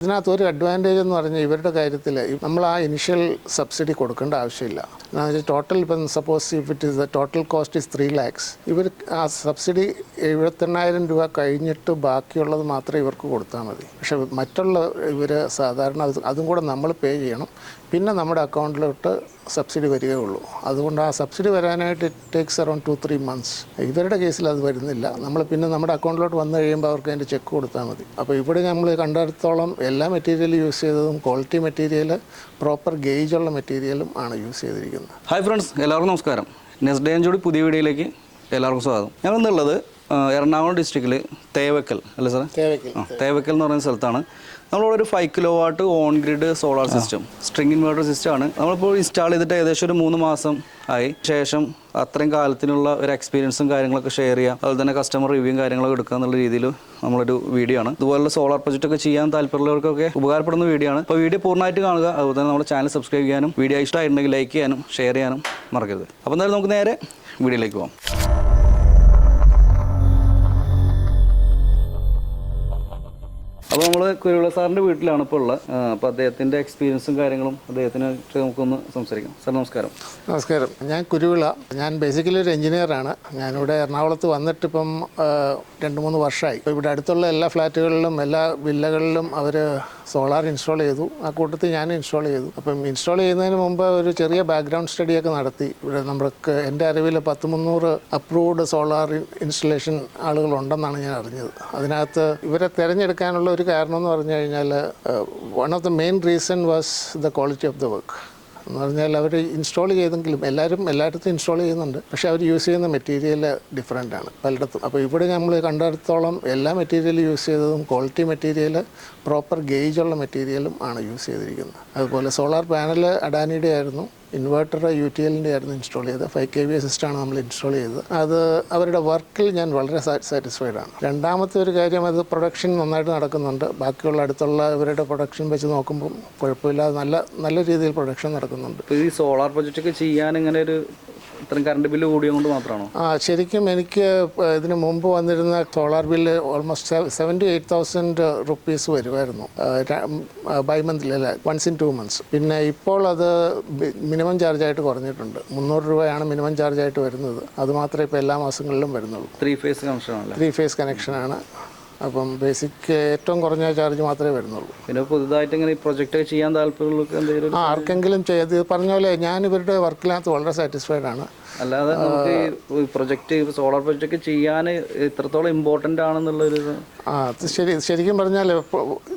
ഇതിനകത്തൊരു അഡ്വാൻറ്റേജ് എന്ന് പറഞ്ഞാൽ ഇവരുടെ കാര്യത്തിൽ നമ്മൾ ആ ഇനിഷ്യൽ സബ്സിഡി കൊടുക്കേണ്ട ആവശ്യമില്ല. ടോട്ടൽ ഇപ്പം suppose if it is the total cost is 3 lakhs, ഇവർ ആ സബ്സിഡി 78,000 രൂപ കഴിഞ്ഞിട്ട് ബാക്കിയുള്ളത് മാത്രമേ ഇവർക്ക് കൊടുത്താൽ മതി. പക്ഷെ മറ്റുള്ള ഇവർ സാധാരണ അതും കൂടെ നമ്മൾ പേ ചെയ്യണം. പിന്നെ നമ്മുടെ അക്കൗണ്ടിലോട്ട് സബ്സിഡി വരികയുള്ളൂ. അതുകൊണ്ട് ആ സബ്സിഡി വരാനായിട്ട് ഇറ്റ് ടേക്സ് അറൗണ്ട് 2-3 months. ഇവരുടെ കേസിൽ അത് വരുന്നില്ല. നമ്മൾ പിന്നെ നമ്മുടെ അക്കൗണ്ടിലോട്ട് വന്നു കഴിയുമ്പോൾ അവർക്ക് അതിൻ്റെ ചെക്ക് കൊടുത്താൽ മതി. അപ്പോൾ ഇവിടെ നമ്മൾ കണ്ടിടത്തോളം എല്ലാ മെറ്റീരിയലും യൂസ് ചെയ്തതും ക്വാളിറ്റി മെറ്റീരിയൽ, പ്രോപ്പർ ഗേജുള്ള മെറ്റീരിയലും ആണ് യൂസ് ചെയ്തിരിക്കുന്നത്. ഹായ് ഫ്രണ്ട്സ്, എല്ലാവർക്കും നമസ്കാരം. നെക്സ്റ്റ് ഡേ ജോഡി പുതിയ വീഡിയോയിലേക്ക് എല്ലാവർക്കും സ്വാഗതം. ഞങ്ങളെന്നുള്ളത് എറണാകുളം ഡിസ്ട്രിക്റ്റിൽ തേവക്കൽ അല്ലേ സാറേ? തേവക്കൽ എന്ന് പറയുന്ന സ്ഥലത്താണ്. നമ്മളിവിടെ ഒരു 5 kilowatt on grid solar system, string inverter system ആണ് നമ്മളിപ്പോൾ ഇൻസ്റ്റാൾ ചെയ്തിട്ട് ഏകദേശം ഒരു 3 മാസം ആയി. ശേഷം അത്രയും കാലത്തിനുള്ള ഒരു എക്സ്പീരിയൻസും കാര്യങ്ങളൊക്കെ ഷെയർ ചെയ്യുക, അതുപോലെ തന്നെ കസ്റ്റമർ റിവ്യൂയും കാര്യങ്ങളൊക്കെ എടുക്കുക എന്നുള്ള രീതിയിൽ നമ്മളൊരു വീഡിയോ ആണ്. ഇതുപോലുള്ള സോളാർ പ്രൊജക്റ്റ് ഒക്കെ ചെയ്യാൻ താല്പര്യമുള്ളവർക്കൊക്കെ ഉപകാരപ്പെടുന്ന വീഡിയോ ആണ്. അപ്പോൾ വീഡിയോ പൂർണ്ണമായിട്ട് കാണുക. അതുപോലെ തന്നെ നമ്മുടെ ചാനൽ സബ്സ്ക്രൈബ് ചെയ്യാനും വീഡിയോ ഇഷ്ടമായിട്ടുണ്ടെങ്കിൽ ലൈക്ക് ചെയ്യാനും ഷെയർ ചെയ്യാനും മറക്കരുത്. അപ്പോൾ എന്തായാലും നമുക്ക് നേരെ വീഡിയോയിലേക്ക് പോകാം. അപ്പോൾ നമ്മൾ കുരുവിള സാറിൻ്റെ വീട്ടിലാണ് ഇപ്പോൾ ഉള്ളത്. അപ്പോൾ അദ്ദേഹത്തിൻ്റെ എക്സ്പീരിയൻസും കാര്യങ്ങളും അദ്ദേഹത്തിന് നമുക്കൊന്ന് സംസാരിക്കാം. സാർ നമസ്കാരം. നമസ്കാരം. ഞാൻ കുരുവിള. ഞാൻ ബേസിക്കലി ഒരു എഞ്ചിനീയറാണ്. ഞാനിവിടെ എറണാകുളത്ത് വന്നിട്ടിപ്പം 2-3 വർഷമായി. ഇപ്പോൾ ഇവിടെ അടുത്തുള്ള എല്ലാ ഫ്ലാറ്റുകളിലും എല്ലാ വില്ലകളിലും അവർ സോളാർ ഇൻസ്റ്റാൾ ചെയ്തു. ആ കൂട്ടത്തിൽ ഞാൻ ഇൻസ്റ്റാൾ ചെയ്തു. അപ്പം ഇൻസ്റ്റാൾ ചെയ്യുന്നതിന് മുമ്പ് ഒരു ചെറിയ ബാക്ക്ഗ്രൗണ്ട് സ്റ്റഡിയൊക്കെ നടത്തി. ഇവിടെ നമ്മൾക്ക് എൻ്റെ അറിവിൽ 10-300 അപ്രൂവ്ഡ് സോളാർ ഇൻസ്റ്റലേഷൻ ആളുകളുണ്ടെന്നാണ് ഞാൻ അറിഞ്ഞത്. അതിനകത്ത് ഇവരെ തിരഞ്ഞെടുക്കാനുള്ള ഒരു കാരണം എന്ന് പറഞ്ഞു കഴിഞ്ഞാൽ one of the main reason was the quality of the work. എന്ന് പറഞ്ഞാൽ അവർ ഇൻസ്റ്റാൾ ചെയ്തെങ്കിലും എല്ലായിടത്തും ഇൻസ്റ്റാൾ ചെയ്യുന്നുണ്ട്. പക്ഷേ അവർ യൂസ് ചെയ്യുന്ന മെറ്റീരിയൽ ഡിഫറെൻ്റ് ആണ് പലയിടത്തും. അപ്പോൾ ഇവിടെ നമ്മൾ കണ്ടിടത്തോളം എല്ലാ മെറ്റീരിയലും യൂസ് ചെയ്തതും ക്വാളിറ്റി മെറ്റീരിയൽ, പ്രോപ്പർ ഗേജുള്ള മെറ്റീരിയലും ആണ് യൂസ് ചെയ്തിരിക്കുന്നത്. അതുപോലെ സോളാർ പാനൽ അഡാനിയുടെ ആയിരുന്നു, ഇൻവെർട്ടർ UTLൻ്റെ ആയിരുന്നു ഇൻസ്റ്റാൾ ചെയ്തത്. 5 kVA സിസ്റ്റമാണ് നമ്മൾ ഇൻസ്റ്റാൾ ചെയ്തത്. അത് അവരുടെ വർക്കിൽ ഞാൻ വളരെ സാറ്റിസ്ഫൈഡ് ആണ്. രണ്ടാമത്തെ ഒരു കാര്യം, അത് പ്രൊഡക്ഷൻ നന്നായിട്ട് നടക്കുന്നുണ്ട്. ബാക്കിയുള്ള അടുത്തുള്ള ഇവരുടെ പ്രൊഡക്ഷൻ വെച്ച് നോക്കുമ്പോൾ കുഴപ്പമില്ലാതെ നല്ല രീതിയിൽ പ്രൊഡക്ഷൻ നടക്കുന്നുണ്ട്. ഈ സോളാർ പ്രൊജക്റ്റ് ഒക്കെ ചെയ്യാൻ ഇങ്ങനെ ഒരു ഇത്രയും കറണ്ട് ബില്ല് കൂടിയതുകൊണ്ട് മാത്രമാണോ? ശരിക്കും എനിക്ക് ഇതിന് മുമ്പ് വന്നിരുന്ന സോളാർ ബില്ല് ഓൾമോസ്റ്റ് 78,000 റുപ്പീസ് വരുമായിരുന്നു ബൈ മന്ത്ലി, അല്ല, once in 2 months. പിന്നെ ഇപ്പോൾ അത് മിനിമം ചാർജായിട്ട് കുറഞ്ഞിട്ടുണ്ട്. 300 രൂപയാണ് മിനിമം ചാർജായിട്ട് വരുന്നത്. അതുമാത്രമേ ഇപ്പോൾ എല്ലാ മാസങ്ങളിലും വരുന്നുള്ളൂ. 3 phase കണക്ഷനാണ്. 3 phase കണക്ഷനാണ്. അപ്പം ബേസിക് ഏറ്റവും കുറഞ്ഞ ചാർജ് മാത്രമേ വരുന്നുള്ളൂ. പിന്നെ പുതുതായിട്ട് ഇങ്ങനെ ഈ പ്രൊജക്റ്റ് ചെയ്യാൻ താല്പര്യമുള്ള എന്തെങ്കിലും ആർക്കെങ്കിലും ചെയ്ത് പറഞ്ഞ പോലെ ഞാൻ ഇവരുടെ വർക്കിനകത്ത് വളരെ സാറ്റിസ്ഫൈഡ് ആണ്. അല്ലാതെ നമുക്ക് ഈ പ്രൊജക്റ്റ് സോളാർ പ്രൊജക്റ്റ് ചെയ്യാൻ ഇത്രത്തോളം ഇമ്പോർട്ടൻ്റ് ആണെന്നുള്ളൊരു അത് ശരിക്കും പറഞ്ഞാൽ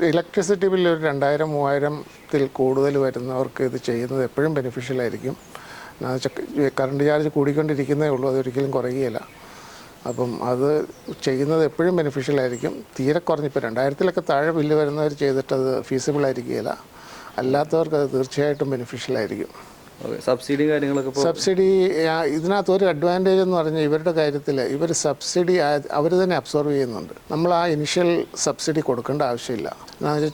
ഇലക്ട്രിസിറ്റി ബില്ല് ഒരു 2,000-3,000-ത്തിൽ കൂടുതൽ വരുന്നവർക്ക് ഇത് ചെയ്യുന്നത് എപ്പോഴും ബെനിഫിഷ്യലായിരിക്കും. കറണ്ട് ചാർജ് കൂടിക്കൊണ്ടിരിക്കുന്നേ ഉള്ളൂ, അതൊരിക്കലും കുറയുകയില്ല. അപ്പം അത് ചെയ്യുന്നത് എപ്പോഴും ബെനിഫിഷ്യലായിരിക്കും. തീരെ കുറഞ്ഞിപ്പോൾ 2,000-ലൊക്കെ താഴെ ബില്ല് വരുന്നവർ ചെയ്തിട്ട് അത് ഫീസിബിൾ ആയിരിക്കുകയില്ല. അല്ലാത്തവർക്ക് അത് തീർച്ചയായിട്ടും ബെനിഫിഷ്യലായിരിക്കും. സബ്സിഡി കാര്യങ്ങളൊക്കെ സബ്സിഡി ഇതിനകത്തൊരു അഡ്വാൻറ്റേജ് എന്ന് പറഞ്ഞാൽ ഇവരുടെ കാര്യത്തിൽ ഇവർ സബ്സിഡി അവർ തന്നെ അബ്സോർവ് ചെയ്യുന്നുണ്ട്. നമ്മൾ ആ ഇനിഷ്യൽ സബ്സിഡി കൊടുക്കേണ്ട ആവശ്യമില്ല.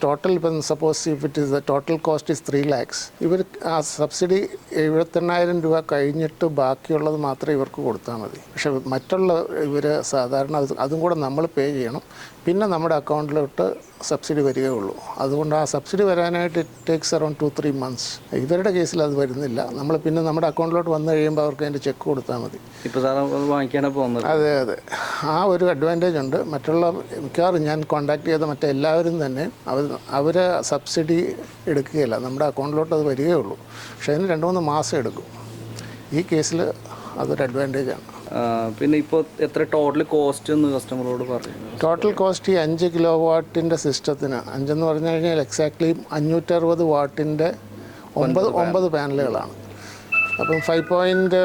ടോട്ടൽ ഇപ്പം suppose if it is the total cost is 3 lakhs, ഇവർ ആ സബ്സിഡി 78,000 രൂപ കഴിഞ്ഞിട്ട് ബാക്കിയുള്ളത് മാത്രമേ ഇവർക്ക് കൊടുത്താൽ മതി. പക്ഷെ മറ്റുള്ള ഇവർ സാധാരണ അതും കൂടെ നമ്മൾ പേ ചെയ്യണം. പിന്നെ നമ്മുടെ അക്കൗണ്ടിലോട്ട് സബ്സിഡി വരികയുള്ളൂ. അതുകൊണ്ട് ആ സബ്സിഡി വരാനായിട്ട് ഇറ്റ് ടേക്സ് അറൗണ്ട് 2-3 months. ഇവരുടെ കേസിൽ അത് വരുന്നില്ല. നമ്മൾ പിന്നെ നമ്മുടെ അക്കൗണ്ടിലോട്ട് വന്നു കഴിയുമ്പോൾ അവർക്ക് അതിൻ്റെ ചെക്ക് കൊടുത്താൽ മതി. ഇപ്പോൾ വാങ്ങിക്കാനാണ് പോകുന്നത്. അതെ, ആ ഒരു അഡ്വാൻറ്റേജ് ഉണ്ട്. മറ്റുള്ള മിക്കവാറും ഞാൻ കോൺടാക്ട് ചെയ്ത മറ്റെല്ലാവരും തന്നെ അവർ സബ്സിഡി എടുക്കുകയില്ല, നമ്മുടെ അക്കൗണ്ടിലോട്ട് അത് വരികയുള്ളൂ. പക്ഷേ അതിന് 2-3 മാസം എടുക്കും. ഈ കേസിൽ അതൊരു അഡ്വാൻറ്റേജാണ്. പിന്നെ ഇപ്പോൾ എത്ര ടോട്ടൽ കോസ്റ്റ് എന്ന് കസ്റ്റമറോട് പറഞ്ഞു? ടോട്ടൽ കോസ്റ്റ് ഈ 5 kilowatt സിസ്റ്റത്തിന്, 5 എന്ന് പറഞ്ഞു കഴിഞ്ഞാൽ എക്സാക്ട്ലി 560 വാട്ടിൻ്റെ 9 പാനലുകളാണ്. അപ്പം 5.05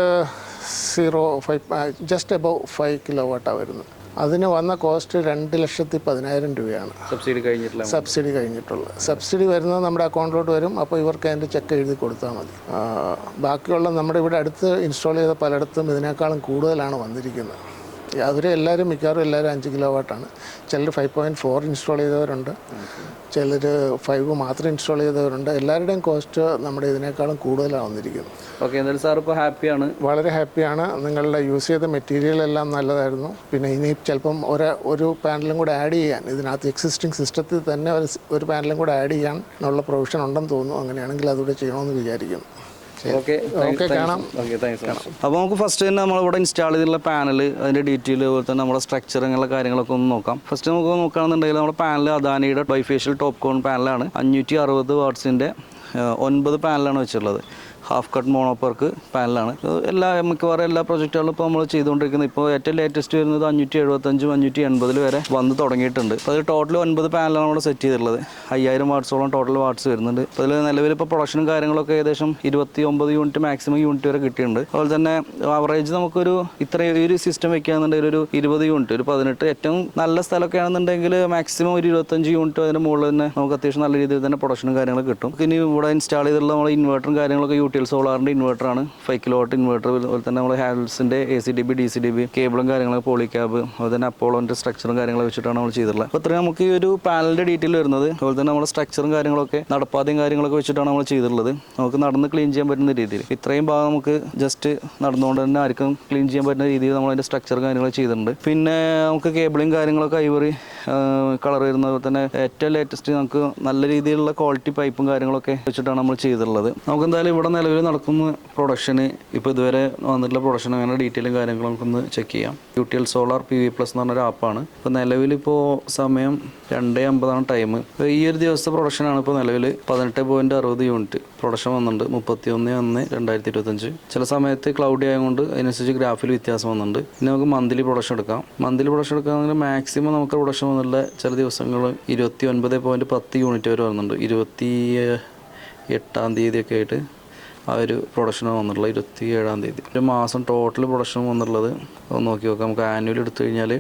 ജസ്റ്റ് അബവ് 5 kilowatt വരുന്നത്. അതിന് വന്ന കോസ്റ്റ് 2,10,000 രൂപയാണ് സബ്സിഡി കഴിഞ്ഞിട്ടുള്ളത്. സബ്സിഡി വരുന്നത് നമ്മുടെ അക്കൗണ്ടിലോട്ട് വരും. അപ്പോൾ ഇവർക്ക് അതിൻ്റെ ചെക്ക് എഴുതി കൊടുത്താൽ മതി. ബാക്കിയുള്ള നമ്മുടെ ഇവിടെ അടുത്ത് ഇൻസ്റ്റാൾ ചെയ്ത പലയിടത്തും ഇതിനേക്കാളും കൂടുതലാണ് വന്നിരിക്കുന്നത്. അവരെല്ലാവരും മിക്കവാറും എല്ലാവരും 5 കിലോ വാട്ടാണ്. ചിലർ 5.4 ഇൻസ്റ്റാൾ ചെയ്തവരുണ്ട്, ചിലർ 5 മാത്രം ഇൻസ്റ്റാൾ ചെയ്തവരുണ്ട്. എല്ലാവരുടെയും കോസ്റ്റ് നമ്മുടെ ഇതിനേക്കാളും കൂടുതലാണ് വന്നിരിക്കുന്നത്. ഓക്കെ, എന്തായാലും സാർ ഇപ്പോൾ ഹാപ്പിയാണ്? വളരെ ഹാപ്പിയാണ്. നിങ്ങളുടെ യൂസ് ചെയ്ത മെറ്റീരിയൽ എല്ലാം നല്ലതായിരുന്നു. പിന്നെ ഇനി ചിലപ്പം ഒരു പാനലും കൂടെ ആഡ് ചെയ്യാൻ, ഇതിനകത്ത് എക്സിസ്റ്റിംഗ് സിസ്റ്റത്തിൽ തന്നെ ഒരു പാനലും കൂടെ ആഡ് ചെയ്യാൻ ഉള്ള പ്രൊവിഷൻ ഉണ്ടെന്ന് തോന്നുന്നു. അങ്ങനെയാണെങ്കിൽ അതുകൂടെ ചെയ്യണമെന്ന് വിചാരിക്കുന്നു. ഓക്കെ, കാണാം. അപ്പോൾ നമുക്ക് ഫസ്റ്റ് തന്നെ നമ്മളിവിടെ ഇൻസ്റ്റാൾ ചെയ്തിട്ടുള്ള പാനൽ, അതിൻ്റെ ഡീറ്റെയിൽ, അതുപോലെ തന്നെ നമ്മുടെ സ്ട്രക്ചർ, അങ്ങനെയുള്ള കാര്യങ്ങളൊക്കെ ഒന്ന് നോക്കാം. ഫസ്റ്റ് നമുക്ക് നോക്കുകയാണെന്നുണ്ടെങ്കിൽ നമ്മുടെ പാനൽ അദാനിയുടെ ബൈഫേഷ്യൽ ടോപ്പ് കോൺ പാനലാണ്. 560 വാട്ട്സിൻ്റെ 9 പാനലാണ് വെച്ചിട്ടുള്ളത്. ഹാഫ് കട്ട് മോണോപ്പർക്ക് പാനലാണ്. മിക്കവാറും എല്ലാ പ്രൊജക്റ്റുകളും ഇപ്പോൾ നമ്മൾ ചെയ്തുകൊണ്ടിരിക്കുന്നത്. ഇപ്പോൾ ഏറ്റവും ലേറ്റസ്റ്റ് വരുന്നത് 575, 580 വരെ വന്ന് തുടങ്ങിയിട്ടുണ്ട്. അപ്പോൾ അതിൽ ടോട്ടൽ 9 പാനലാണ് നമ്മൾ സെറ്റ് ചെയ്തിട്ടുള്ളത്. 5000 വാട്ട്സോളം ടോട്ടൽ വാട്ട്സ് വരുന്നുണ്ട്. അപ്പോൾ അതിൽ നിലവിൽ ഇപ്പോൾ പ്രൊഡക്ഷനും കാര്യങ്ങളൊക്കെ ഏകദേശം 29 യൂണിറ്റ് മാക്സിമം യൂണിറ്റ് വരെ കിട്ടിയിട്ടുണ്ട്. അതുപോലെ തന്നെ ആവറേജ് നമുക്കൊരു ഒരു സിസ്റ്റം വെക്കുകയാണെന്നുണ്ടെങ്കിൽ ഒരു 20 യൂണിറ്റ്, ഒരു 18, ഏറ്റവും നല്ല സ്ഥലമൊക്കെ ആണെന്നുണ്ടെങ്കിൽ മാക്സിമം ഒരു 25 യൂണിറ്റ് അതിന് മുകളിൽ തന്നെ നമുക്ക് അത്യാവശ്യം നല്ല രീതിയിൽ തന്നെ പ്രൊഡക്ഷനും കാര്യങ്ങളൊക്കെ കിട്ടും. ഇനി ഇവിടെ ഇൻസ്റ്റാൾ ചെയ്തിട്ടുള്ള നമ്മൾ ഇൻവേർട്ടറും കാര്യങ്ങളൊക്കെ സോളാറിൻ്റെ ഇൻവേർട്ടറാണ്. 5 കിലോ വാട്ട് ഇൻവേർട്ടർ. അതുപോലെ തന്നെ നമ്മൾ ഹാവൽസിൻ്റെ ACDB DCDB കേബിളും കാര്യങ്ങളൊക്കെ, പോളിക്യാബ്, അതുപോലെ തന്നെ അപ്പോളോൻ്റെ സ്ട്രക്ചറും കാര്യങ്ങളൊക്കെ വെച്ചിട്ടാണ് നമ്മൾ ചെയ്തിട്ടുള്ളത്. അപ്പോൾ ഇത്രയും നമുക്ക് ഈ ഒരു പാനലിൻ്റെ ഡീറ്റെയിൽ വരുന്നത്. അതുപോലെ തന്നെ നമ്മുടെ സ്ട്രക്ചറും കാര്യങ്ങളൊക്കെ നടപ്പാതയും കാര്യങ്ങളൊക്കെ വെച്ചിട്ടാണ് നമ്മൾ ചെയ്തിട്ടുള്ളത്. നമുക്ക് നടന്ന് ക്ലീൻ ചെയ്യാൻ പറ്റുന്ന രീതിയിൽ ഇത്രയും ഭാഗം നമുക്ക് ജസ്റ്റ് നടന്നുകൊണ്ട് തന്നെ ആർക്കും ക്ലീൻ ചെയ്യാൻ പറ്റുന്ന രീതിയിൽ നമ്മൾ അതിൻ്റെ സ്ട്രക്ചറും കാര്യങ്ങളൊക്കെ ചെയ്തിട്ടുണ്ട്. പിന്നെ നമുക്ക് കേബിളും കാര്യങ്ങളൊക്കെ ഐവറി കളർ വരുന്നത്. അതുപോലെ തന്നെ ഏറ്റവും ലേറ്റസ്റ്റ് നമുക്ക് നല്ല രീതിയിലുള്ള ക്വാളിറ്റി പൈപ്പും കാര്യങ്ങളൊക്കെ വെച്ചിട്ടാണ് നമ്മൾ ചെയ്തിട്ടുള്ളത്. നമുക്ക് എന്തായാലും ഇവിടെ നിലവിൽ നടക്കുന്ന പ്രൊഡക്ഷന്, ഇപ്പോൾ ഇതുവരെ വന്നിട്ടുള്ള പ്രൊഡക്ഷൻ അങ്ങനെ ഡീറ്റെയിലും കാര്യങ്ങളും നമുക്കൊന്ന് ചെക്ക് ചെയ്യാം. UTL സോളാർ PV+ എന്ന് പറഞ്ഞൊരു ആപ്പാണ്. ഇപ്പോൾ നിലവിലിപ്പോൾ സമയം 2:50 ടൈം. ഇപ്പോൾ ഈ ഒരു ദിവസത്തെ പ്രൊഡക്ഷനാണ് ഇപ്പോൾ നിലവിൽ 18.60 യൂണിറ്റ് പ്രൊഡക്ഷൻ വന്നിട്ടുണ്ട്. 31/1/2025. ചില സമയത്ത് ക്ലൗഡി ആയതുകൊണ്ട് അതിനനുസരിച്ച് ഗ്രാഫിൽ വ്യത്യാസം വന്നിട്ടുണ്ട്. ഇനി നമുക്ക് മന്ത്ലി പ്രൊഡക്ഷൻ എടുക്കാം. മന്ത്ലി പ്രൊഡക്ഷൻ എടുക്കുകയാണെങ്കിൽ മാക്സിമം നമുക്ക് പ്രൊഡക്ഷൻ വന്നിട്ടുള്ള ചില ദിവസങ്ങൾ 29.10 യൂണിറ്റ് വരെ വരുന്നുണ്ട്. 28-ാം തീയതിയൊക്കെ ആയിട്ട് ആ ഒരു പ്രൊഡക്ഷൻ വന്നിട്ടുള്ളത്. 27-ാം തീയതി ഒരു മാസം ടോട്ടൽ പ്രൊഡക്ഷൻ വന്നിട്ടുള്ളത് ഒന്ന് നോക്കി നോക്കാം. നമുക്ക് ആനുവൽ എടുത്തു കഴിഞ്ഞാൽ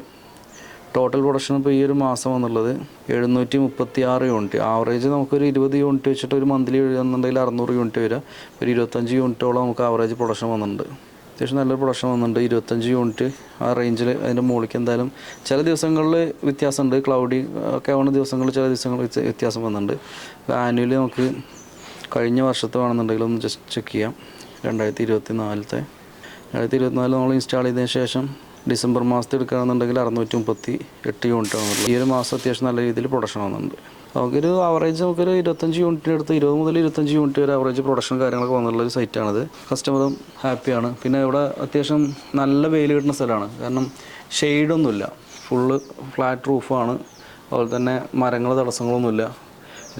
ടോട്ടൽ പ്രൊഡക്ഷൻ ഇപ്പോൾ ഈ ഒരു മാസം വന്നുള്ളത് 736 യൂണിറ്റ്. ആവറേജ് നമുക്കൊരു 20 യൂണിറ്റ് വെച്ചിട്ട് ഒരു മന്ത്ലി എഴുതുന്നുണ്ടെങ്കിൽ 600 യൂണിറ്റ് വരിക. ഒരു 25 യൂണിറ്റോളം നമുക്ക് ആവറേജ് പ്രൊഡക്ഷൻ വന്നിട്ടുണ്ട്. അത്യാവശ്യം നല്ലൊരു പ്രൊഡക്ഷൻ വന്നിട്ടുണ്ട്. 25 യൂണിറ്റ് ആ റേഞ്ചിൽ. അതിൻ്റെ മുകളിലേക്ക് എന്തായാലും ചില ദിവസങ്ങളിൽ വ്യത്യാസമുണ്ട്. ക്ലൗഡി ഒക്കെ ആവുന്ന ദിവസങ്ങളിൽ ചില ദിവസങ്ങളിൽ വ്യത്യാസം വന്നിട്ടുണ്ട്. ആനുവലി നമുക്ക് കഴിഞ്ഞ വർഷത്തെ വേണമെന്നുണ്ടെങ്കിൽ ഒന്ന് ജസ്റ്റ് ചെക്ക് ചെയ്യാം. 2024 നമ്മൾ ഇൻസ്റ്റാൾ ചെയ്തതിന് ശേഷം ഡിസംബർ മാസത്തിൽ എടുക്കുകയാണെന്നുണ്ടെങ്കിൽ 638 യൂണിറ്റ് ആവുന്നുള്ളൂ. ഈ ഒരു മാസം അത്യാവശ്യം നല്ല രീതിയിൽ പ്രൊഡക്ഷൻ വന്നിട്ടുണ്ട്. നമുക്കൊരു ആവറേജ് നമുക്കൊരു 25 യൂണിറ്റിൻ്റെ അടുത്ത് 20 മുതൽ 25 യൂണിറ്റ് വരെ ആവറേജ് പ്രൊഡക്ഷൻ കാര്യങ്ങളൊക്കെ വന്നിട്ടുള്ള ഒരു സൈറ്റാണിത്. കസ്റ്റമറും ഹാപ്പിയാണ്. പിന്നെ ഇവിടെ അത്യാവശ്യം നല്ല വെയിൽ കിട്ടുന്ന സ്ഥലമാണ്. കാരണം ഷെയ്ഡൊന്നുമില്ല, ഫുള്ള് ഫ്ലാറ്റ് റൂഫാണ്. അതുപോലെ തന്നെ മരങ്ങൾ തടസ്സങ്ങളൊന്നുമില്ല.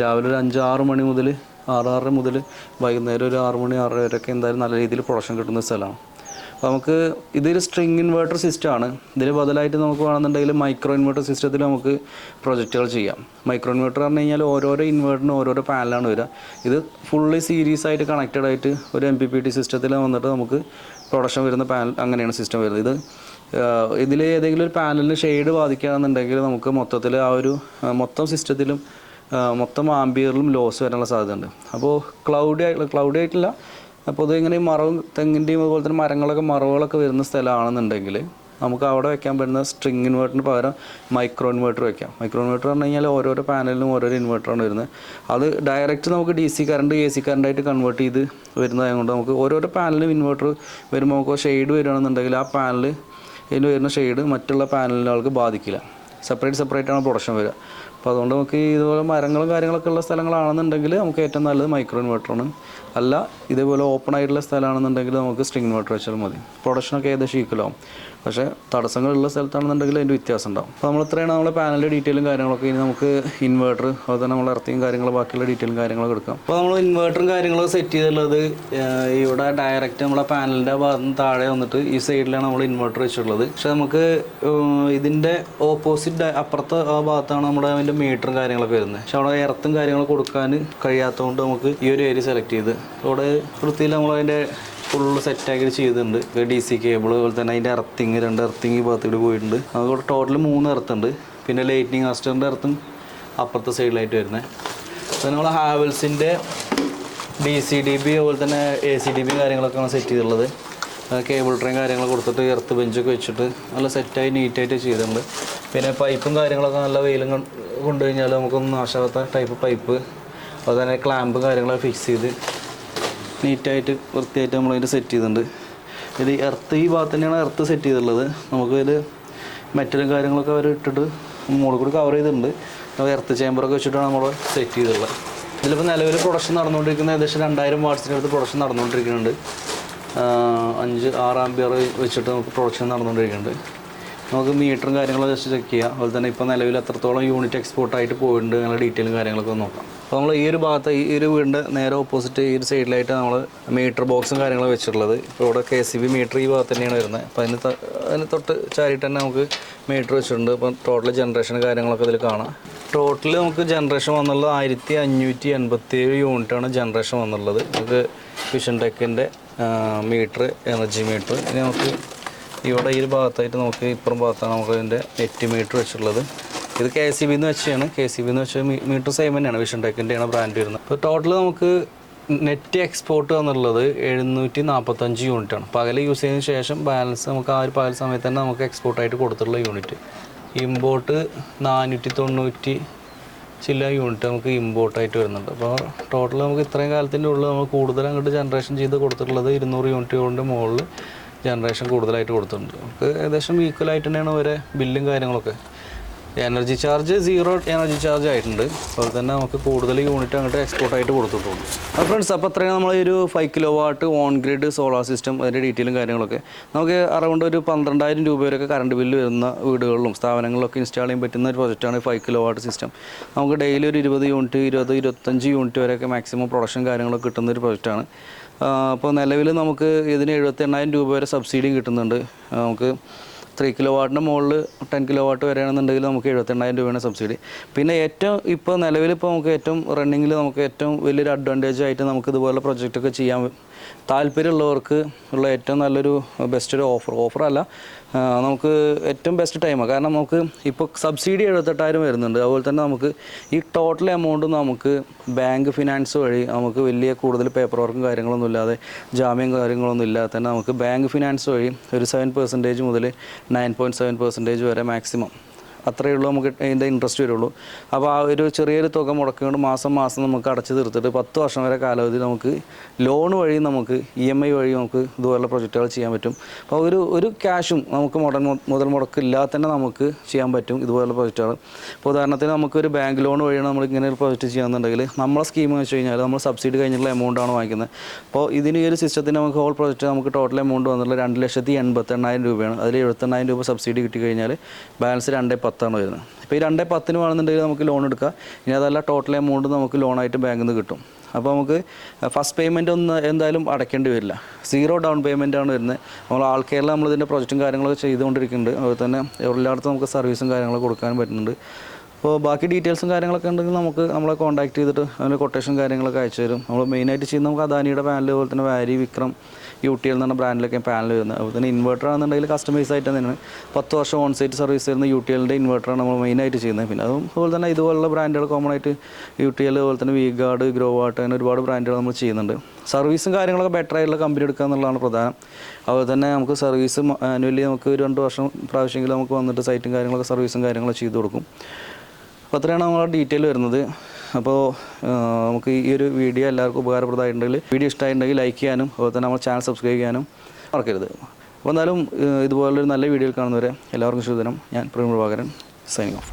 രാവിലെ ഒരു 5-6 മണി മുതൽ 6-6:30 മുതൽ വൈകുന്നേരം ഒരു 6 മണി 6:30 വരെയൊക്കെ എന്തായാലും നല്ല രീതിയിൽ പ്രൊഡക്ഷൻ കിട്ടുന്ന സ്ഥലമാണ്. അപ്പോൾ നമുക്ക് ഇതൊരു സ്ട്രിങ് ഇൻവേർട്ടർ സിസ്റ്റമാണ്. ഇതിന് ബദലായിട്ട് നമുക്ക് വേണമെന്നുണ്ടെങ്കിൽ മൈക്രോ ഇൻവേർട്ടർ സിസ്റ്റത്തിൽ നമുക്ക് പ്രൊജക്റ്റുകൾ ചെയ്യാം. മൈക്രോ ഇൻവേർട്ടർ പറഞ്ഞു കഴിഞ്ഞാൽ ഓരോരോ ഇൻവേർട്ടറിന് ഓരോരോ പാനലാണ് വരിക. ഇത് ഫുള്ളി സീരീസ് ആയിട്ട് കണക്റ്റഡ് ആയിട്ട് ഒരു MPPT സിസ്റ്റത്തിൽ വന്നിട്ട് നമുക്ക് പ്രൊഡക്ഷൻ വരുന്ന പാനൽ, അങ്ങനെയാണ് സിസ്റ്റം വരുന്നത്. ഇതിൽ ഏതെങ്കിലും ഒരു പാനലിന് ഷെയ്ഡ് ബാധിക്കുകയാണെന്നുണ്ടെങ്കിൽ നമുക്ക് മൊത്തത്തിൽ ആ ഒരു മൊത്തം സിസ്റ്റത്തിലും മൊത്തം ആംബിയറിലും ലോസ് വരാനുള്ള സാധ്യതയുണ്ട്. അപ്പോൾ ക്ലൗഡി ആയിട്ടില്ല. അപ്പോൾ ഇതിങ്ങനെ മറവും തെങ്ങിൻ്റെയും അതുപോലെ തന്നെ മരങ്ങളൊക്കെ വരുന്ന സ്ഥലമാണെന്നുണ്ടെങ്കിൽ നമുക്ക് അവിടെ വെക്കാൻ പറ്റുന്ന സ്ട്രിങ് ഇൻവേർട്ടറിന് പകരം മൈക്രോ ഇൻവേർട്ടർ വെക്കാം. മൈക്രോ ഇൻവേർട്ടർ പറഞ്ഞു കഴിഞ്ഞാൽ ഓരോരോ പാനലിനും ഓരോരോ ഇൻവേർട്ടറാണ് വരുന്നത്. അത് ഡയറക്റ്റ് നമുക്ക് DC കറണ്ട് AC കറണ്ടായിട്ട് കൺവേർട്ട് ചെയ്ത് വരുന്നതായതുകൊണ്ട് നമുക്ക് ഓരോരോ പാനലിനും ഇൻവേർട്ടർ വരുമ്പോൾ നമുക്ക് ഷെയ്ഡ് വരികയാണെന്നുണ്ടെങ്കിൽ ആ പാനൽ ഇതിന് വരുന്ന ഷെയ്ഡ് മറ്റുള്ള പാനലുകൾക്ക് ബാധിക്കില്ല. സെപ്പറേറ്റാണ് പ്രൊഡക്ഷൻ വരിക. അപ്പോൾ അതുകൊണ്ട് നമുക്ക് ഇതുപോലെ മരങ്ങളും കാര്യങ്ങളൊക്കെ ഉള്ള സ്ഥലങ്ങളാണെന്നുണ്ടെങ്കിൽ നമുക്ക് ഏറ്റവും നല്ലത് മൈക്രോ ഇൻവേർട്ടറാണ്. അല്ല ഇതേപോലെ ഓപ്പൺ ആയിട്ടുള്ള സ്ഥലമാണെന്നുണ്ടെങ്കിൽ നമുക്ക് സ്ട്രിങ് ഇൻവേർട്ടർ വെച്ചാൽ മതി. പ്രൊഡക്ഷനൊക്കെ ഏകദേശം ഈക്വലാവും. പക്ഷേ തടസ്സങ്ങളുള്ള സ്ഥലത്താണെന്നുണ്ടെങ്കിൽ അതിൻ്റെ വ്യത്യാസം ഉണ്ടാവും. അപ്പോൾ നമ്മൾ ഇത്രയാണ് നമ്മളെ പാനലിൻ്റെ ഡീറ്റെയിലും കാര്യങ്ങളൊക്കെ. ഇനി നമുക്ക് ഇൻവേർട്ടർ അതുപോലെ തന്നെ നമ്മൾ എർത്തിയും കാര്യങ്ങളും ബാക്കിയുള്ള ഡീറ്റെയിലും കാര്യങ്ങളൊക്കെ എടുക്കാം. അപ്പോൾ നമ്മൾ ഇൻവേർട്ടറും കാര്യങ്ങളൊക്കെ സെറ്റ് ചെയ്തിട്ടുള്ളത് ഇവിടെ ഡയറക്റ്റ് നമ്മളെ പാനലിൻ്റെ ഭാഗത്ത് താഴെ വന്നിട്ട് ഈ സൈഡിലാണ് നമ്മൾ ഇൻവേർട്ടർ വെച്ചിട്ടുള്ളത്. പക്ഷേ നമുക്ക് ഇതിൻ്റെ ഓപ്പോസിറ്റ് അപ്പുറത്തെ ആ ഭാഗത്താണ് നമ്മുടെ അതിൻ്റെ മീറ്ററും കാര്യങ്ങളൊക്കെ വരുന്നത്. പക്ഷേ അവിടെ എർത്തും കാര്യങ്ങളൊക്കെ കൊടുക്കാൻ കഴിയാത്തതുകൊണ്ട് നമുക്ക് ഈ ഒരു ഏരിയ സെലക്ട് ചെയ്ത് അവിടെ വൃത്തിയിൽ നമ്മളതിൻ്റെ ഫുള്ള് സെറ്റാക്കി ചെയ്തിട്ടുണ്ട്. DC കേബിൾ അതുപോലെ തന്നെ അതിൻ്റെ എർത്തിങ് 2 എർത്തിങ് ഈ ഭാഗത്തേക്ക് പോയിട്ടുണ്ട്. അതുകൊണ്ട് ടോട്ടൽ 3 എർത്തുണ്ട്. പിന്നെ ലൈറ്റിനിങ് അസ്റ്ററിൻ്റെ എർത്തും അപ്പുറത്തെ സൈഡിലായിട്ട് വരുന്നത്. അപ്പോൾ നമ്മൾ ഹാവൽസിൻ്റെ DCDB അതുപോലെ തന്നെ ACDB കാര്യങ്ങളൊക്കെയാണ് സെറ്റ് ചെയ്തിട്ടുള്ളത്. കേബിൾ ട്രെയും കാര്യങ്ങൾ കൊടുത്തിട്ട് എർത്ത് ബെഞ്ചൊക്കെ വെച്ചിട്ട് നല്ല സെറ്റായി നീറ്റായിട്ട് ചെയ്തിട്ടുണ്ട്. പിന്നെ പൈപ്പും കാര്യങ്ങളൊക്കെ നല്ല വെയിലും കൊണ്ടു കഴിഞ്ഞാൽ നമുക്കൊന്നും നാശാവാത്ത ടൈപ്പ് പൈപ്പ്, അതുപോലെ തന്നെ ക്ലാമ്പ് കാര്യങ്ങളൊക്കെ ഫിക്സ് ചെയ്ത് നീറ്റായിട്ട് വൃത്തിയായിട്ട് നമ്മളതിൻ്റെ സെറ്റ് ചെയ്തിട്ടുണ്ട്. ഇത് എർത്ത് ഈ ഭാഗത്ത് തന്നെയാണ് എർത്ത് സെറ്റ് ചെയ്തിട്ടുള്ളത്. നമുക്ക് ഇതിൽ മെറ്റലും കാര്യങ്ങളൊക്കെ അവർ ഇട്ടിട്ട് മുകളിൽ കൂടി കവർ ചെയ്തിട്ടുണ്ട്. എർത്ത് ചേമ്പറൊക്കെ വെച്ചിട്ടാണ് നമ്മൾ സെറ്റ് ചെയ്തിട്ടുള്ളത്. ഇതിലിപ്പോൾ നിലവിൽ പ്രൊഡക്ഷൻ നടന്നുകൊണ്ടിരിക്കുന്ന ഏകദേശം 2000 വാട്ട്സിൻ്റെ അടുത്ത് പ്രൊഡക്ഷൻ നടന്നുകൊണ്ടിരിക്കുന്നുണ്ട്. 5-6 ആംപിയർ വെച്ചിട്ട് നമുക്ക് പ്രൊഡക്ഷൻ നടന്നുകൊണ്ടിരിക്കുന്നുണ്ട്. നമുക്ക് മീറ്ററും കാര്യങ്ങളും ജസ്റ്റ് ചെക്ക് ചെയ്യാം. അതുപോലെ തന്നെ ഇപ്പോൾ നിലവിൽ എത്രത്തോളം യൂണിറ്റ് എക്സ്പോർട്ടായിട്ട് പോയിട്ടുണ്ട് അങ്ങനെ ഡീറ്റെയിലും കാര്യങ്ങളൊക്കെ നോക്കാം. അപ്പോൾ നമ്മൾ ഈ ഒരു ഭാഗത്ത് ഈ ഒരു വീടിൻ്റെ നേരെ ഓപ്പോസിറ്റ് ഈ ഒരു സൈഡിലായിട്ട് നമ്മൾ മീറ്റർ ബോക്സും കാര്യങ്ങളും വെച്ചിട്ടുള്ളത്. ഇപ്പോൾ ഇവിടെ KCB മീറ്റർ ഈ ഭാഗത്ത് തന്നെയാണ് വരുന്നത്. അപ്പോൾ അതിന് തൊട്ട് ചാരിയിട്ട് തന്നെ നമുക്ക് മീറ്റർ വെച്ചിട്ടുണ്ട്. ഇപ്പം ടോട്ടൽ ജനറേഷൻ കാര്യങ്ങളൊക്കെ ഇതിൽ കാണാം. ടോട്ടൽ നമുക്ക് ജനറേഷൻ വന്നുള്ളത് 1587 യൂണിറ്റാണ് ജനറേഷൻ വന്നുള്ളത്. നമുക്ക് വിഷൻ ടെക്കിൻ്റെ മീറ്റർ, എനർജി മീറ്റർ. ഇനി നമുക്ക് ഇവിടെ ഈ ഒരു ഭാഗത്തായിട്ട് നമുക്ക് ഇപ്പുറം ഭാഗത്താണ് നമുക്ക് ഇതിൻ്റെ നെറ്റ് മീറ്റർ വെച്ചിട്ടുള്ളത്. ഇത് KCB വെച്ചാണ്. KCB വെച്ച മീറ്റർ സെയിം തന്നെയാണ്, വിഷൻ ടെക്കിൻ്റെയാണ് ബ്രാൻഡ് വരുന്നത്. ഇപ്പോൾ ടോട്ടൽ നമുക്ക് നെറ്റ് എക്സ്പോർട്ട് എന്നുള്ളത് 745 യൂണിറ്റാണ്. പകൽ യൂസ് ചെയ്തതിന് ശേഷം ബാലൻസ് നമുക്ക് ആ ഒരു പകൽ സമയത്ത് തന്നെ നമുക്ക് എക്സ്പോർട്ടായിട്ട് കൊടുത്തിട്ടുള്ള യൂണിറ്റ്. ഇമ്പോർട്ട് 490 ചില യൂണിറ്റ് നമുക്ക് ഇമ്പോർട്ടായിട്ട് വരുന്നുണ്ട്. അപ്പോൾ ടോട്ടൽ നമുക്ക് ഇത്രയും കാലത്തിൻ്റെ ഉള്ളിൽ നമ്മൾ കൂടുതൽ അങ്ങോട്ട് ജനറേഷൻ ചെയ്ത് കൊടുത്തിട്ടുള്ളത് 200 യൂണിറ്റുകളുടെ മുകളിൽ ജനറേഷൻ കൂടുതലായിട്ട് കൊടുത്തിട്ടുണ്ട്. നമുക്ക് ഏകദേശം ഈക്വലായിട്ട് തന്നെയാണ് അവരെ ബില്ലും കാര്യങ്ങളൊക്കെ. എനർജി ചാർജ് 0 എനർജി ചാർജ് ആയിട്ടുണ്ട്. അതുപോലെ തന്നെ നമുക്ക് കൂടുതൽ യൂണിറ്റ് അങ്ങോട്ട് എക്സ്പോർട്ടായിട്ട് കൊടുത്തിട്ടുണ്ട്. അപ്പോൾ ഫ്രണ്ട്സ്, അപ്പോൾ അത്രയും നമ്മൾ ഈ ഒരു 5 kilowatt on grid solar system അതിൻ്റെ ഡീറ്റെയിലും കാര്യങ്ങളൊക്കെ നമുക്ക് അറൗണ്ട് ഒരു 12,000 രൂപ വരെയൊക്കെ കറണ്ട് ബില്ല് വരുന്ന വീടുകളിലും സ്ഥാപനങ്ങളിലൊക്കെ ഇൻസ്റ്റാൾ ചെയ്യാൻ പറ്റുന്ന ഒരു പ്രൊജക്റ്റാണ് 5 കിലോവാട്ട് സിസ്റ്റം. നമുക്ക് ഡെയിലി ഒരു 20 യൂണിറ്റ് 25 യൂണിറ്റ് വരെയൊക്കെ മാക്സിമം പ്രൊഡക്ഷൻ കാര്യങ്ങളൊക്കെ കിട്ടുന്ന ഒരു പ്രൊജക്റ്റാണ്. അപ്പോൾ നിലവിൽ നമുക്ക് ഇതിന് 78,000 രൂപ വരെ സബ്സിഡിയും കിട്ടുന്നുണ്ട്. നമുക്ക് 3 കിലോവാട്ടിൻ്റെ മുകളിൽ 10 കിലോവാട്ട് വരെയാണെന്നുണ്ടെങ്കിൽ നമുക്ക് 78,000 രൂപയാണ് സബ്സിഡി. പിന്നെ ഏറ്റവും ഇപ്പോൾ നിലവിലിപ്പോൾ നമുക്ക് ഏറ്റവും റണ്ണിങ്ങിൽ നമുക്ക് ഏറ്റവും വലിയൊരു അഡ്വാൻറ്റേജ് ആയിട്ട് നമുക്ക് ഇതുപോലെ പ്രൊജക്റ്റൊക്കെ ചെയ്യാൻ താല്പര്യമുള്ളവർക്ക് ഉള്ള ഏറ്റവും നല്ലൊരു ബെസ്റ്റ് ഒരു ഓഫറല്ല, നമുക്ക് ഏറ്റവും ബെസ്റ്റ് ടൈമാണ്. കാരണം നമുക്ക് ഇപ്പോൾ സബ്സിഡി 78,000 വരുന്നുണ്ട്. അതുപോലെ തന്നെ നമുക്ക് ഈ ടോട്ടൽ എമൗണ്ട് നമുക്ക് ബാങ്ക് ഫിനാൻസ് വഴി നമുക്ക് വലിയ കൂടുതൽ പേപ്പർ വർക്കും കാര്യങ്ങളൊന്നും ഇല്ലാതെ ജാമ്യം കാര്യങ്ങളൊന്നും ഇല്ലാതെ തന്നെ നമുക്ക് ബാങ്ക് ഫിനാൻസ് വഴി ഒരു 7% മുതൽ 9.7% വരെ മാക്സിമം അത്രയേ ഉള്ളൂ നമുക്ക് അതിൻ്റെ ഇൻട്രസ്റ്റ് വരുള്ളൂ. അപ്പോൾ ആ ഒരു ചെറിയൊരു തുക മുടക്കിക്കൊണ്ട് മാസം നമുക്ക് അടച്ചു തീർത്തിട്ട് 10 വർഷം വരെ കാലാവധി നമുക്ക് ലോൺ വഴി നമുക്ക് EMI വഴി നമുക്ക് ഇതുപോലുള്ള പ്രൊജക്റ്റുകൾ ചെയ്യാൻ പറ്റും. അപ്പോൾ ഒരു ക്യാഷും നമുക്ക് മുതൽ മുടക്കില്ലാതെ തന്നെ നമുക്ക് ചെയ്യാൻ പറ്റും ഇതുപോലുള്ള പ്രൊജക്റ്റുകൾ. ഇപ്പോൾ ഉദാഹരണത്തിന് നമുക്കൊരു ബാങ്ക് ലോൺ വഴിയാണ് നമ്മൾ ഇങ്ങനെ ഒരു പ്രൊജക്റ്റ് ചെയ്യാന്നുണ്ടെങ്കിൽ നമ്മളെ സ്കീം എന്ന് വെച്ച് കഴിഞ്ഞാൽ നമ്മൾ സബ്സിഡി കഴിഞ്ഞുള്ള എമൗണ്ടാണ് വാങ്ങിക്കുന്നത്. അപ്പോൾ ഇതിന് ഈ ഒരു സിസ്റ്റത്തിന് നമുക്ക് ഹോൾ പ്രൊജക്റ്റ് നമുക്ക് ടോട്ടൽ എമൗണ്ട് വന്നിട്ടുള്ള 2,88,000 രൂപയാണ്. അതിൽ 78,000 രൂപ സബ്സിഡി കിട്ടി കഴിഞ്ഞാൽ ബാലൻസ് 2,10,000 വരുന്നത്. ഇപ്പോൾ ഈ 2,10,000 വേണമെന്നുണ്ടെങ്കിൽ നമുക്ക് ലോൺ എടുക്കാം. ഇനി അതല്ല ടോട്ടൽ എമൗണ്ട് നമുക്ക് ലോണായിട്ട് ബാങ്കിൽ നിന്ന് കിട്ടും. അപ്പോൾ നമുക്ക് ഫസ്റ്റ് പേയ്മെൻ്റ് ഒന്നും എന്തായാലും അടയ്ക്കേണ്ടി വരില്ല. 0 ഡൗൺ പേയ്മെൻറ്റാണ് വരുന്നത്. നമ്മൾ ആൾ കേരള നമ്മളിതിൻ്റെ പ്രൊജക്റ്റും കാര്യങ്ങളൊക്കെ ചെയ്തുകൊണ്ടിരിക്കുന്നുണ്ട്. അതുപോലെ തന്നെ എല്ലായിടത്തും നമുക്ക് സർവീസും കാര്യങ്ങളൊക്കെ കൊടുക്കാൻ പറ്റുന്നുണ്ട്. അപ്പോൾ ബാക്കി ഡീറ്റെയിൽസും കാര്യങ്ങളൊക്കെ ഉണ്ടെങ്കിൽ നമുക്ക് നമ്മളെ കോൺടാക്ട് ചെയ്തിട്ട് അതിൻ്റെ കൊട്ടേഷൻ കാര്യങ്ങളൊക്കെ അയച്ചു തരും. നമ്മൾ മെയിനായിട്ട് ചെയ്യുന്നത് നമുക്ക് അദാനിയുടെ പാനൽ, അതുപോലെ തന്നെ വാരി, വിക്രം, UTL എന്ന് പറഞ്ഞ ബ്രാൻഡിലൊക്കെ പാനൽ വരുന്നത്. അതുപോലെ തന്നെ ഇൻവെർട്ടർ ആണെന്നുണ്ടെങ്കിൽ കസ്റ്റമൈസ് ആയിട്ട് തന്നെയാണ് 10 വർഷം ഓൺ സൈറ്റ് സർവീസ് വരുന്ന UTLൻ്റെ ഇൻവെർട്ടറാണ് നമ്മൾ മെയിനായിട്ട് ചെയ്യുന്നത്. പിന്നെ അതുപോലെ തന്നെ ഇതുപോലുള്ള ബ്രാൻഡുകൾ കോമൺ ആയിട്ട് UTL, അതുപോലെ തന്നെ V-Guard, ഗ്രോവാട്ട്, അങ്ങനെ ഒരുപാട് ബ്രാൻഡുകൾ നമ്മൾ ചെയ്യുന്നുണ്ട്. സർവീസും കാര്യങ്ങളൊക്കെ ബെറ്റർ ആയിട്ടുള്ള കമ്പനി എടുക്കുക എന്നുള്ളതാണ് പ്രധാനം. അതുപോലെ തന്നെ നമുക്ക് സർവീസ് ആനുവലി നമുക്ക് 2 വർഷം പ്രാവശ്യമെങ്കിലും നമുക്ക് വന്നിട്ട് സൈറ്റും കാര്യങ്ങളൊക്കെ സർവീസും കാര്യങ്ങളൊക്കെ ചെയ്ത് കൊടുക്കും. അപ്പോൾ അത്രയാണ് നമ്മളെ ഡീറ്റെയിൽ വരുന്നത്. അപ്പോൾ നമുക്ക് ഈ ഒരു വീഡിയോ എല്ലാവർക്കും ഉപകാരപ്രദമായിട്ടുണ്ടെങ്കിൽ, വീഡിയോ ഇഷ്ടമായിട്ടുണ്ടെങ്കിൽ ലൈക്ക് ചെയ്യാനും അതുപോലെ തന്നെ നമ്മുടെ ചാനൽ സബ്സ്ക്രൈബ് ചെയ്യാനും മറക്കരുത്. അപ്പോൾ എന്നാലും ഇതുപോലൊരു നല്ല വീഡിയോയിൽ കാണുന്നവരെ എല്ലാവർക്കും ശുഭദിനം. ഞാൻ പ്രവീൺ പ്രഭാകരൻ, സൈനിങ് ഓഫ്.